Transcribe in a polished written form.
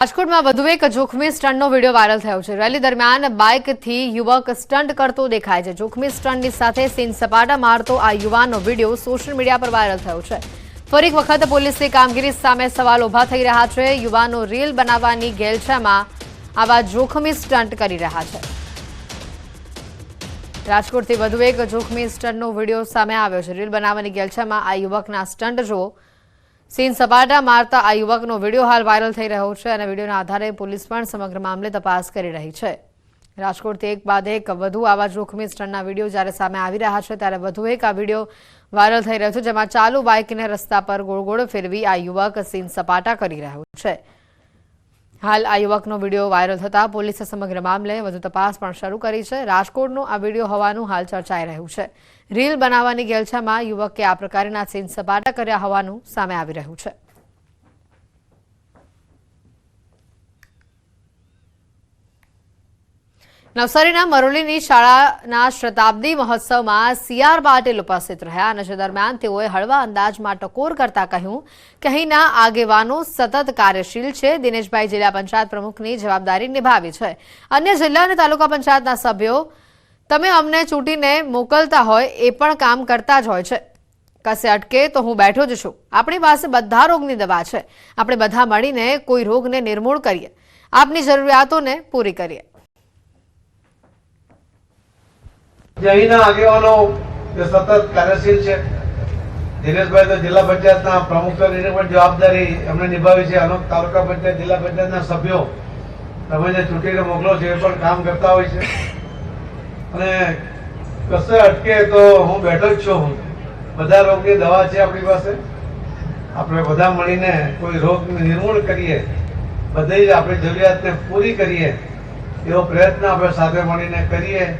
રાજકોટમાં વધુ એક જોખમી સ્ટન્ટનો વિડીયો વાયરલ થયો છે। રેલી દરમિયાન બાઇકથી યુવક સ્ટન્ટ કરતો દેખાય છે। જોખમી સ્ટન્ટની સાથે સીન સપાટા મારતો આ યુવાનનો વિડીયો સોશિયલ મીડિયા પર વાયરલ થયો છે। ફરી એક વખત પોલીસની કામગીરી સામે સવાલ ઉભા થઈ રહ્યા છે। યુવાનો રીલ બનાવવાની ગેલછામાં આવા જોખમી સ્ટન્ટ કરી રહ્યા છે। રાજકોટથી વધુ એક જોખમી સ્ટન્ટનો વિડીયો સામે આવ્યો છે। રીલ બનાવવાની ગેલછામાં આ યુવકના સ્ટન્ટ જુઓ। સીન સપાટા મારતા આ યુવકનો વિડીયો હાલ વાયરલ થઈ રહ્યો છે અને વિડીયોના આધારે પોલીસ પણ સમગ્ર મામલે તપાસ કરી રહી છે। રાજકોટથી એક બાદ એક વધુ આવા જોખમી સ્ટન્ટના વિડીયો જ્યારે સામે આવી રહ્યા છે ત્યારે વધુ એક આ વિડીયો વાયરલ થઈ રહ્યો છે, જેમાં ચાલુ બાઇકને રસ્તા પર ગોળ ગોળ ફેરવી આ યુવક સીન સપાટા કરી રહ્યો છે। હાલ આ યુવકનો વિડીયો વાયરલ થતા પોલીસે સમગ્ર મામલે વધુ તપાસ પણ શરૂ કરી છે। રાજકોટનો આ વિડીયો હોવાનું હાલ ચર્ચાઈ રહ્યું છે। રીલ બનાવવાની ગેલછામાં યુવકે આ પ્રકારના સીન સપાટા કર્યા હોવાનું સામે આવી રહ્યું છે। નવસારીના મરોલીની શાળાના શતાબ્દી મહોત્સવમાં સીઆર પાટીલ ઉપસ્થિત રહ્યા અને જે દરમિયાન તેઓએ હળવા અંદાજમાં ટકોર કરતા કહ્યું કે અહીંના આગેવાનો સતત કાર્યશીલ છે। દિનેશભાઈ જિલ્લા પંચાયત પ્રમુખની જવાબદારી નિભાવી છે। અન્ય જિલ્લા અને તાલુકા પંચાયતના સભ્યો તમે અમને ચૂંટીને મોકલતા હોય એ પણ કામ કરતા જ હોય છે। કસે અટકે તો હું બેઠો જ છું। આપણી પાસે બધા રોગની દવા છે। આપણે બધા મળીને કોઈ રોગને નિર્મૂળ કરીએ, આપની જરૂરિયાતોને પૂરી કરીએ। અહીંના આગેવાનો સતત કાર્યશીલ છે। દિનેશભાઈ તો જિલ્લા પંચાયતના પ્રમુખ તરીકે પણ જવાબદારી એમણે નિભાવી છે। અનેક તાલુકા પંચાયત જિલ્લા પંચાયતના સભ્યો તમે જે ચૂંટીને મોકલો છો એ પણ કામ કરતા હોય છે અને કશે અટકે તો હું બેઠો જ છું। બધા રોગની દવા છે આપણી પાસે। આપણે બધા મળીને કોઈ રોગને નિર્મૂળ કરીએ, બધી જ આપણી જરૂરિયાતને પૂરી કરીએ એવો પ્રયત્ન આપણે સાથે મળીને કરીએ।